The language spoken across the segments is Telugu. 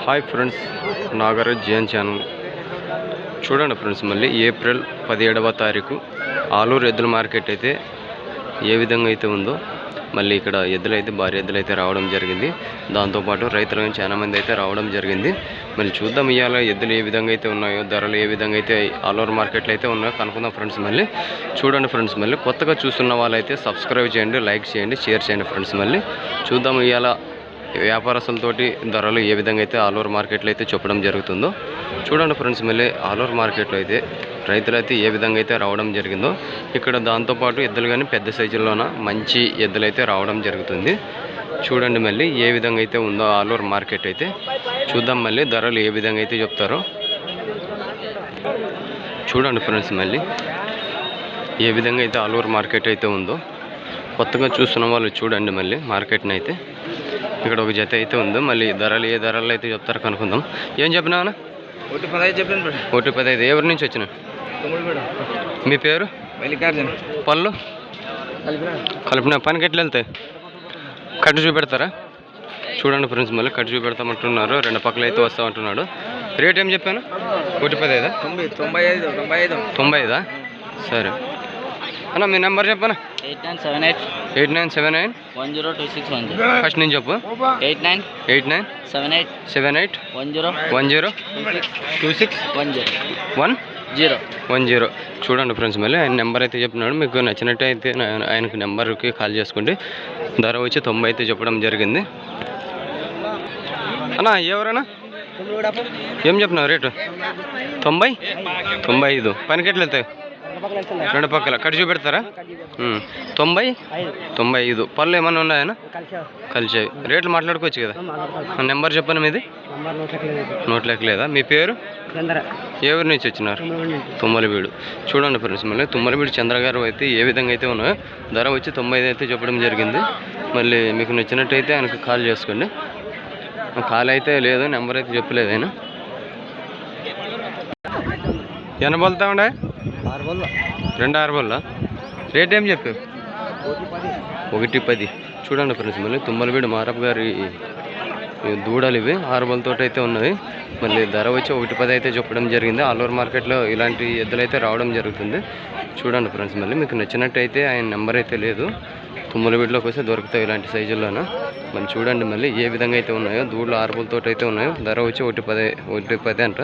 Hi friends, Nagaraj Jain channel చూడండి ఫ్రెండ్స్. మళ్ళీ ఏప్రిల్ 17వ తారీఖు ఆలూరు ఎద్దుల మార్కెట్ అయితే ఏ విధంగా అయితే ఉందో, మళ్ళీ ఇక్కడ ఎద్దులైతే భారీ ఎద్దులైతే రావడం జరిగింది. దాంతోపాటు రైతులు చాలామంది అయితే రావడం జరిగింది. మళ్ళీ చూద్దాం ఇవాళ ఎద్దులు ఏ విధంగా అయితే ఉన్నాయో, ధరలు ఏ విధంగా అయితే ఆలూరు మార్కెట్లో అయితే ఉన్నాయో కనుక్కుందాం ఫ్రెండ్స్. మళ్ళీ చూడండి ఫ్రెండ్స్. మళ్ళీ కొత్తగా చూస్తున్న వాళ్ళైతే సబ్స్క్రైబ్ చేయండి, లైక్ చేయండి, షేర్ చేయండి ఫ్రెండ్స్. మళ్ళీ చూద్దాం ఇవాళ వ్యాపారస్తులతోటి ధరలు ఏ విధంగా అయితే ఆలూరు మార్కెట్లో అయితే చెప్పడం జరుగుతుందో చూడండి ఫ్రెండ్స్. మళ్ళీ ఆలూరు మార్కెట్లో అయితే రైతులైతే ఏ విధంగా అయితే రావడం జరిగిందో, ఇక్కడ దాంతోపాటు ఎద్దులు కానీ పెద్ద సైజుల్లోన మంచి ఎద్దులైతే రావడం జరుగుతుంది. చూడండి మళ్ళీ ఏ విధంగా అయితే ఉందో ఆలూరు మార్కెట్ అయితే చూద్దాం. మళ్ళీ ధరలు ఏ విధంగా అయితే చెప్తారో చూడండి ఫ్రెండ్స్. మళ్ళీ ఏ విధంగా అయితే ఆలూరు మార్కెట్ అయితే ఉందో కొత్తగా చూస్తున్న వాళ్ళు చూడండి. మళ్ళీ మార్కెట్ని అయితే ఇక్కడ ఒక జత అయితే ఉందో, మళ్ళీ ధరలు ఏ ధరలు అయితే చెప్తారో కనుక్కుందాం. ఏం చెప్పినా 1,15. ఎవరి నుంచి వచ్చిన? మీ పేరు? పళ్ళు కలిపిన పనికి ఎట్లా వెళ్తాయి? కట్టు చూపెడతారా? చూడండి ఫ్రెండ్స్. మళ్ళీ కట్టు చూపెడతామంటున్నారు, రెండు పక్కలు అయితే వస్తామంటున్నాడు. రేట్ ఏం చెప్పాను? 1,15. 95. సరే అన్న, మీ నెంబర్ చెప్పనా? 8978 102610. ఫస్ట్ నుంచి చెప్పు. 8978 10 చూడండి ఫ్రెండ్స్. మళ్ళీ ఆయన నెంబర్ అయితే చెప్తున్నాడు. మీకు నచ్చినట్టయితే ఆయనకు నెంబర్కి కాల్ చేసుకోండి. ధర వచ్చి 90 అయితే చెప్పడం జరిగింది. అన్నా ఎవరన్నా ఏం చెప్పినావు రేటు? 90, 95. పనికి ఎట్లా వెళ్తాయి? రెండు పక్కల కట్ చూపెడతారా? 90, 95. పళ్ళు ఏమన్నా ఉన్నాయన్నా? కలిసేవి. రేట్లు మాట్లాడుకోవచ్చు కదా. నెంబర్ చెప్పండి మీది. నోట్లోకి లేదా? మీ పేరు? ఎవరి నుంచి వచ్చినారు? తుమ్మలవీడు. చూడండి ఫ్రెండ్స్. మళ్ళీ తుమ్మలవీడు చంద్రగారు అయితే ఏ విధంగా అయితే ఉన్నాయో ధర వచ్చి 90 అయితే చెప్పడం జరిగింది. మళ్ళీ మీకు నచ్చినట్టయితే ఆయనకు కాల్ చేసుకోండి. కాల్ అయితే లేదు, నెంబర్ అయితే చెప్పలేదు ఆయన. ఎన్న బోల్తా ఉండే? 2 6 బోళ్ళ. రేట్ ఏం చెప్పావు? 1,10. చూడండి ఫ్రెండ్స్. మళ్ళీ తుమ్మలవీడు మారప్ప గారి దూడలు ఇవి 6 బోళ్ళతో అయితే ఉన్నది. మళ్ళీ ధర వచ్చి 1,10 అయితే చెప్పడం జరిగింది. ఆలూరు మార్కెట్లో ఇలాంటి ఎద్దులు అయితే రావడం జరుగుతుంది. చూడండి ఫ్రెండ్స్. మళ్ళీ మీకు నచ్చినట్టయితే ఆయన నెంబర్ అయితే లేదు, తుమ్మలవీడులోకి వస్తే దొరుకుతాయి ఇలాంటి సైజుల్లోన. మళ్ళీ చూడండి మళ్ళీ ఏ విధంగా అయితే ఉన్నాయో, దూడలు 6 బోళ్ళతో అయితే ఉన్నాయో. ధర వచ్చి 1,10 అంట.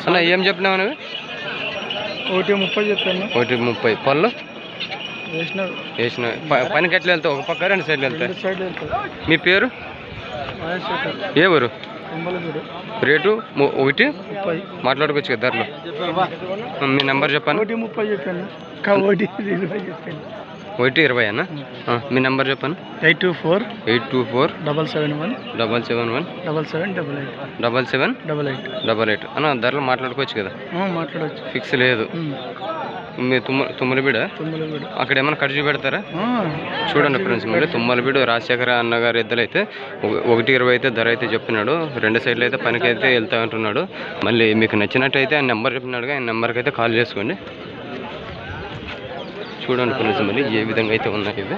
అన్న ఏం చెప్పినావు నువ్వు? 1,30 చెప్పాను. 1,30. పళ్ళు వేసిన పనికి ఎట్లా వెళ్తావు? ఒక పక్క రెండు సైడ్లు వెళ్తాయి. మీ పేరు? ఏ ఊరు? రేటు 1 మాట్లాడుకోవచ్చు కదా ధరలు. మీ నెంబర్ చెప్పాను. 1,20 అన్న. మీ నెంబర్ చెప్పాను. 824 771 7788 అన్న. ధరలు మాట్లాడుకోవచ్చు కదా. మాట్లాడవచ్చు, ఫిక్స్ లేదు. మీ తుమ్మలబీడ అక్కడ ఏమైనా కట్ చూపెడతారా? చూడండి ఫ్రెండ్స్. మళ్ళీ తుమ్మలబీడు రాజశేఖర అన్నగారు ఎద్దులు అయితే 1,20 అయితే ధర అయితే చెప్పినాడు. రెండు సైడ్లు అయితే పనికి అయితే వెళ్తా అంటున్నాడు. మళ్ళీ మీకు నచ్చినట్టయితే ఆయన నెంబర్ చెప్పినాడుగా, ఆయన నెంబర్కి అయితే కాల్ చేసుకోండి. చూడండి ఫ్రెండ్స్. మళ్ళీ ఏ విధంగా అయితే ఉన్నాయి ఇవి.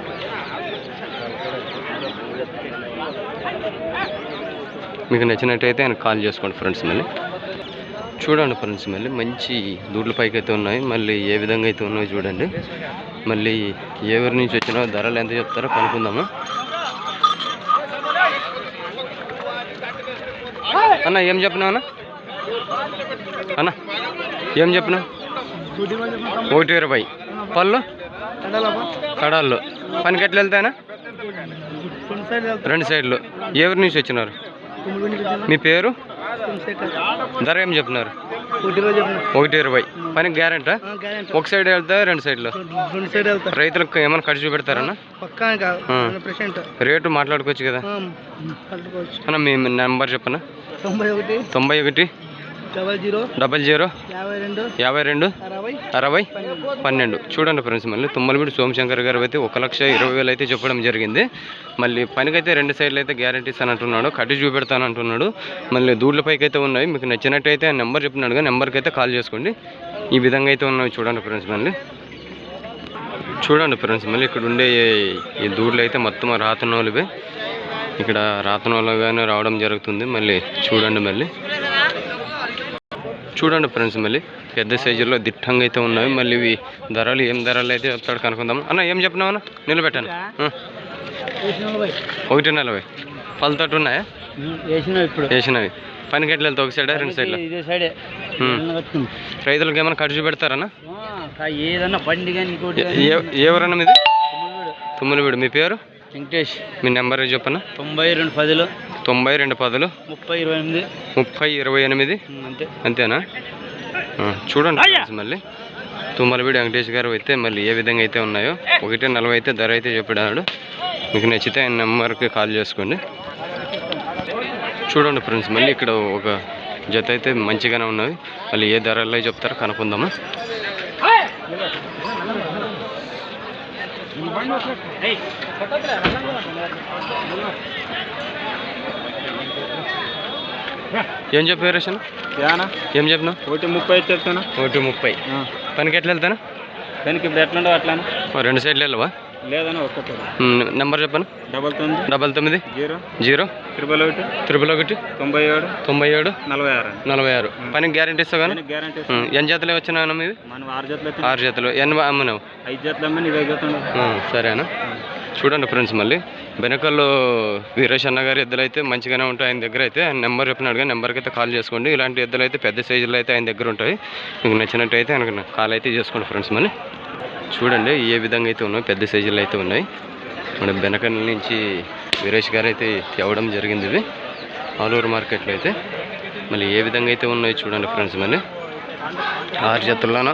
మీకు నచ్చినట్టయితే ఆయన కాల్ చేసుకోండి ఫ్రెండ్స్. మళ్ళీ చూడండి ఫ్రెండ్స్. మళ్ళీ మంచి దూడ్ల పైకి అయితే ఉన్నాయి. మళ్ళీ ఏ విధంగా అయితే ఉన్నాయో చూడండి. మళ్ళీ ఎవరి నుంచి వచ్చినా ధరలు ఎంత చెప్తారో కనుక్కుందాము. అన్న ఏం చెప్పినావు అన్న? ఏం చెప్పినావు? 1,20. పళ్ళు కడాళ్ళు పనికి ఎట్లా వెళ్తాయనా? రెండు సైడ్లు. ఎవరి నుంచి వచ్చినారు? మీ పేరు? ధర ఏం చెప్పినారు? 1,20. పనికి గ్యారెంటా? ఒక సైడ్ వెళ్తా, రెండు సైడ్లు? రైతులకు ఏమైనా ఖర్చు చూపెడతారన్నా? రేటు మాట్లాడుకోవచ్చు కదా అన్న. మీ నెంబర్ చెప్పనా? 91 00 52 60 12. చూడండి ఫ్రెండ్స్. మళ్ళీ తుమ్మలవీడు సోమశంకర్ గారు అయితే 1,20,000 అయితే చెప్పడం జరిగింది. మళ్ళీ పనికైతే రెండు సైడ్లు అయితే గ్యారెంటీస్ అని అంటున్నాడు, కట్టి చూపెడతాను అంటున్నాడు. మళ్ళీ దూడ్ల పైకి అయితే ఉన్నాయి. మీకు నచ్చినట్టయితే ఆ నెంబర్ చెప్పినాడుగా, నెంబర్కి అయితే కాల్ చేసుకోండి. ఈ విధంగా అయితే ఉన్నాయి చూడండి ఫ్రెండ్స్. మళ్ళీ చూడండి ఫ్రెండ్స్. మళ్ళీ ఇక్కడ ఉండే ఈ దూడ్లు అయితే మొత్తం రాతనోళ్ళువే. ఇక్కడ రాతనోళ్ళగానే రావడం జరుగుతుంది. మళ్ళీ చూడండి ఫ్రెండ్స్, మళ్ళీ పెద్ద సైజుల్లో దిట్టంగా అయితే ఉన్నాయి. మళ్ళీ ఇవి ధరలు ఏం ధరలు అయితే చెప్తాడు కనుక్కుందాం. అన్న ఏం చెప్పినావు అన్న? నిలబెట్టాను 140. పళ్ళు తట్టు ఉన్నాయా? వేసినవి. పనికి ఎట్లా వెళ్తా? ఒక సైడా రెండు సైడ్లో? రైతులకు ఏమైనా ఖర్చు పెడతారన్నా? ఏదన్నా బండి కానీ ఎవరన్నా మీది? తుమ్మలవీడు. మీ పేరు? వెంకటేష్. మీ నెంబర్ చెప్పన్నా? 9210 9210 3028. అంతేనా? చూడండి ఫ్రెండ్స్, మళ్ళీ తుమ్మలవీడు వెంకటేష్ గారు అయితే మళ్ళీ ఏ విధంగా అయితే ఉన్నాయో 140 అయితే ధర అయితే చెప్పాడు. మీకు నచ్చితే ఆయన నెంబర్కి కాల్ చేసుకోండి. చూడండి ఫ్రెండ్స్, మళ్ళీ ఇక్కడ ఒక జత అయితే మంచిగానే ఉన్నవి. మళ్ళీ ఏ ధరల్లో చెప్తారో కనుక్కుందాము. ఏం చెప్పారు రేషన్? ఏం చెప్పినా? 130 చెప్తాను. 130. పనికి ఎట్లా వెళ్తాను? దానికి ఇప్పుడు ఎట్లా ఉండవు అట్లా రెండు సైడ్లు వెళ్ళవా? లేదన్నా ఒక్కటి. నెంబర్ చెప్పను. 99 0 111 97 46. పనికి గ్యారెంటీ ఇస్తావు కానీ? ఎన్ని జతలే వచ్చినా మీవి? 6 జతలు. ఎన్ని అమ్మనావు? 5 జతలు అమ్మని 20 జతలు. సరేనా? చూడండి ఫ్రెండ్స్, మళ్ళీ బెనకల్లో వీరేష్ అన్న గారి ఎద్దులు అయితే మంచిగానే ఉంటాయి ఆయన దగ్గర అయితే. ఆయన నెంబర్ చెప్పినాడు కానీ నెంబర్కి అయితే కాల్ చేసుకోండి. ఇలాంటి ఎద్దులు అయితే పెద్ద సైజులో అయితే ఆయన దగ్గర ఉంటాయి. మీకు నచ్చినట్టు అయితే ఆయనకు కాల్ అయితే చేసుకోండి ఫ్రెండ్స్. మళ్ళీ చూడండి ఏ విధంగా అయితే ఉన్నాయి, పెద్ద సైజులు అయితే ఉన్నాయి. మన బెనకల్ నుంచి వీరేష్ గారు అయితే తేవడం జరిగింది. ఇవి ఆలూరు మార్కెట్లో అయితే మళ్ళీ ఏ విధంగా అయితే ఉన్నాయి చూడండి ఫ్రెండ్స్. మళ్ళీ 6 జతల్లోన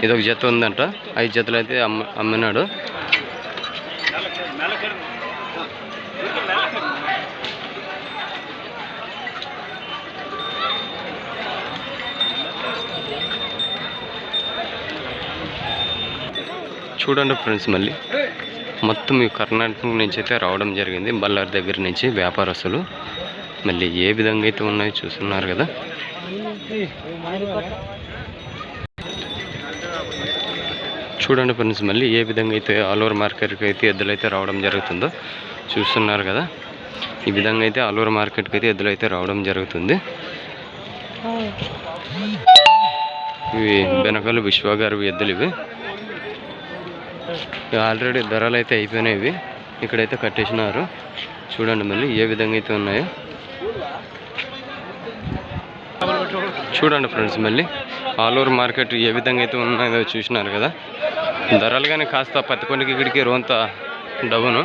ఇదొక జత ఉందంట. 5 జతలు అయితే అమ్మినాడు. చూడండి ఫ్రెండ్స్, మళ్ళీ మొత్తం ఈ కర్ణాటక నుంచి అయితే రావడం జరిగింది. బళ్ళారి దగ్గర నుంచి వ్యాపారస్తులు మళ్ళీ ఏ విధంగా అయితే ఉన్నాయో చూస్తున్నారు కదా. చూడండి ఫ్రెండ్స్, మళ్ళీ ఏ విధంగా అయితే ఆలూరు మార్కెట్కి అయితే ఎద్దులు అయితే రావడం జరుగుతుందో చూస్తున్నారు కదా. ఈ విధంగా అయితే ఆలూరు మార్కెట్కి అయితే ఎద్దులు అయితే రావడం జరుగుతుంది. ఇవి బెనకలు విశ్వగారు ఎద్దులు. ఇవి ఆల్రెడీ ధరలు అయితే అయిపోయినాయి. ఇవి ఇక్కడైతే కట్టేసినారు. చూడండి మళ్ళీ ఏ విధంగా అయితే ఉన్నాయో. చూడండి ఫ్రెండ్స్, మళ్ళీ ఆలూరు మార్కెట్ ఏ విధంగా అయితే ఉన్నాయో చూసినారు కదా. ధరలు కానీ కాస్త పత్తికొండకి ఇక్కడికి రోంత డౌను.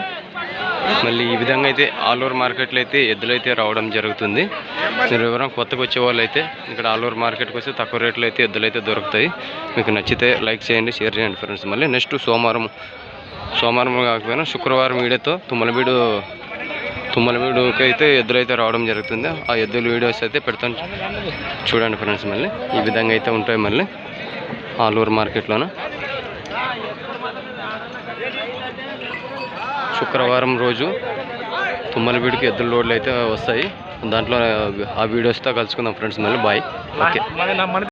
మళ్ళీ ఈ విధంగా అయితే ఆలూరు మార్కెట్లో అయితే ఎద్దులు అయితే రావడం జరుగుతుంది. మీరు ఎవరైనా కొత్తగా వచ్చే వాళ్ళు అయితే ఇక్కడ ఆలూరు మార్కెట్కి వస్తే తక్కువ రేట్లో అయితే ఎద్దులు అయితే దొరుకుతాయి. మీకు నచ్చితే లైక్ చేయండి, షేర్ చేయండి ఫ్రెండ్స్. మళ్ళీ నెక్స్ట్ సోమవారం కాకపోయినా శుక్రవారం వీడియోతో తుమ్మలవీడుకి అయితే ఎద్దులు అయితే రావడం జరుగుతుంది. ఆ ఎద్దుల వీడియోస్ అయితే పెడతాను చూడండి ఫ్రెండ్స్. మళ్ళీ ఈ విధంగా అయితే ఉంటాయి మళ్ళీ ఆలూరు మార్కెట్లోన. శుక్రవారం రోజు తుమ్మలవీడికి ఎద్దుల లోడ్లు అయితే వస్తాయి. దాంట్లో ఆ వీడియోస్తో కలుసుకుందాం ఫ్రెండ్స్. మళ్ళీ బాయ్. ఓకే.